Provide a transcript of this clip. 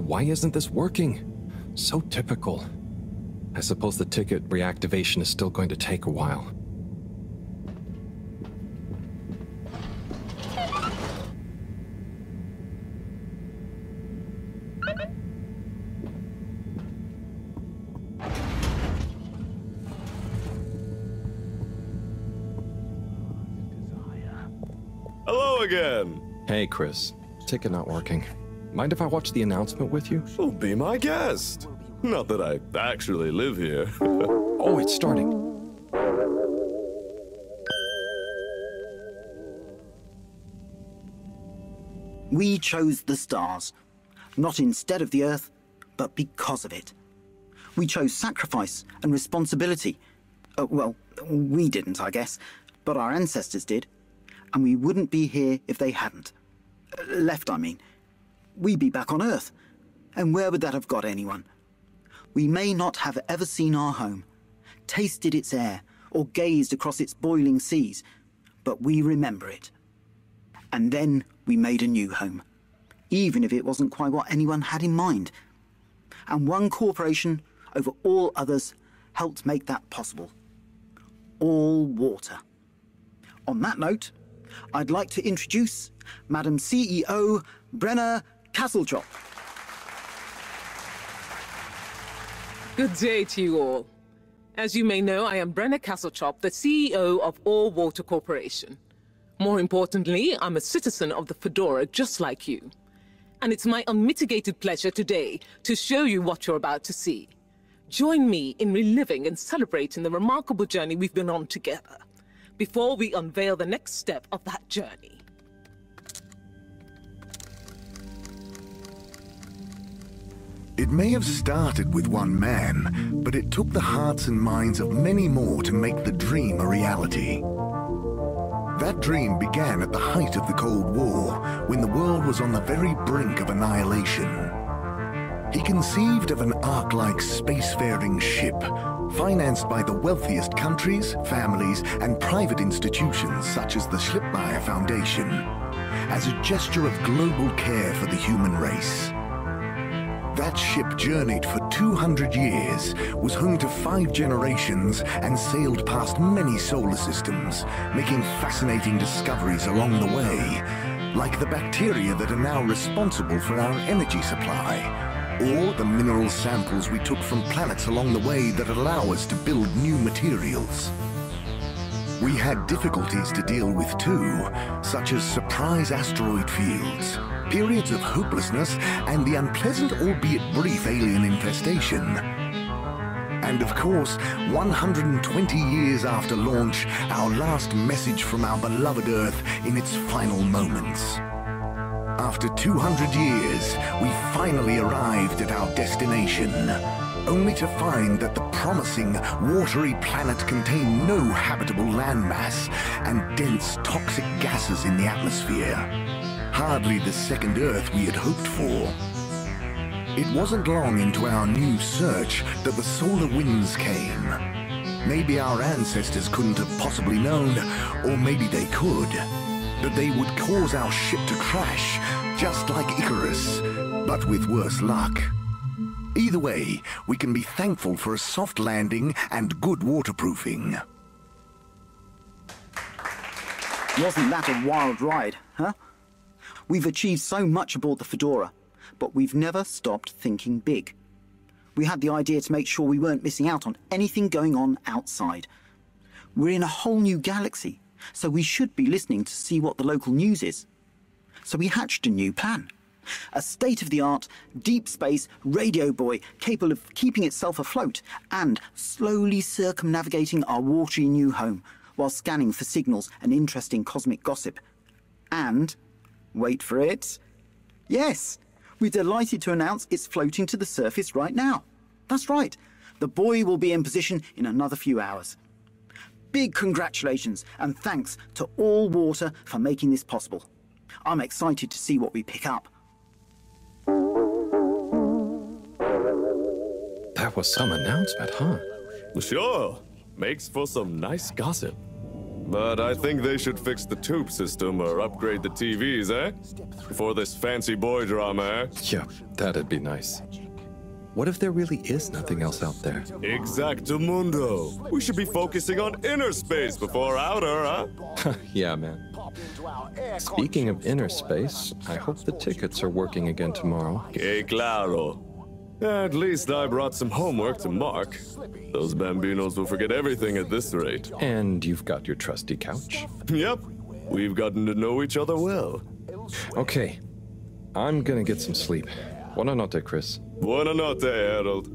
why isn't this working? So typical. I suppose the ticket reactivation is still going to take a while. Hello again. Hey, Chris. Ticket not working. Mind if I watch the announcement with you? Well, be my guest. Not that I actually live here. Oh, it's starting. We chose the stars, not instead of the Earth, but because of it. We chose sacrifice and responsibility. Well, we didn't, I guess, but our ancestors did. And we wouldn't be here if they hadn't. Left, I mean. We'd be back on Earth. And where would that have got anyone? We may not have ever seen our home, tasted its air, or gazed across its boiling seas, but we remember it. And then we made a new home, even if it wasn't quite what anyone had in mind. And one corporation, over all others, helped make that possible. All water. On that note, I'd like to introduce Madam CEO Brenna Castletop. Good day to you all. As you may know, I am Brenna Castletop, the CEO of All Water Corporation. More importantly, I'm a citizen of the Fedora just like you. And it's my unmitigated pleasure today to show you what you're about to see. Join me in reliving and celebrating the remarkable journey we've been on together, before we unveil the next step of that journey. It may have started with one man, but it took the hearts and minds of many more to make the dream a reality. That dream began at the height of the Cold War, when the world was on the very brink of annihilation. He conceived of an Ark-like spacefaring ship, financed by the wealthiest countries, families, and private institutions such as the Schlipmeyer Foundation, as a gesture of global care for the human race. That ship journeyed for 200 years, was home to 5 generations, and sailed past many solar systems, making fascinating discoveries along the way, like the bacteria that are now responsible for our energy supply, or the mineral samples we took from planets along the way that allow us to build new materials. We had difficulties to deal with too, such as surprise asteroid fields, periods of hopelessness, and the unpleasant albeit brief alien infestation. And of course, 120 years after launch, our last message from our beloved Earth in its final moments. After 200 years, we finally arrived at our destination, only to find that the promising, watery planet contained no habitable landmass and dense, toxic gases in the atmosphere. Hardly the second Earth we had hoped for. It wasn't long into our new search that the solar winds came. Maybe our ancestors couldn't have possibly known, or maybe they could, that they would cause our ship to crash, just like Icarus, but with worse luck. Either way, we can be thankful for a soft landing and good waterproofing. Wasn't that a wild ride, huh? We've achieved so much aboard the Fedora, but we've never stopped thinking big. We had the idea to make sure we weren't missing out on anything going on outside. We're in a whole new galaxy, so we should be listening to see what the local news is. So we hatched a new plan. A state-of-the-art, deep space radio buoy capable of keeping itself afloat and slowly circumnavigating our watery new home while scanning for signals and interesting cosmic gossip. And, wait for it, yes, we're delighted to announce it's floating to the surface right now. That's right, the buoy will be in position in another few hours. Big congratulations and thanks to All Water for making this possible. I'm excited to see what we pick up. That was some announcement, huh? Sure. Makes for some nice gossip. But I think they should fix the tube system or upgrade the TVs, eh? Before this fancy boy drama, eh? Yeah, that'd be nice. What if there really is nothing else out there? Exactamundo. We should be focusing on inner space before outer, huh? Yeah, man. Speaking of inner space, I hope the tickets are working again tomorrow. Que claro. At least I brought some homework to mark. Those bambinos will forget everything at this rate. And you've got your trusty couch. Yep. We've gotten to know each other well. Okay. I'm gonna get some sleep. Buona notte, Chris. Buonanotte, Harold.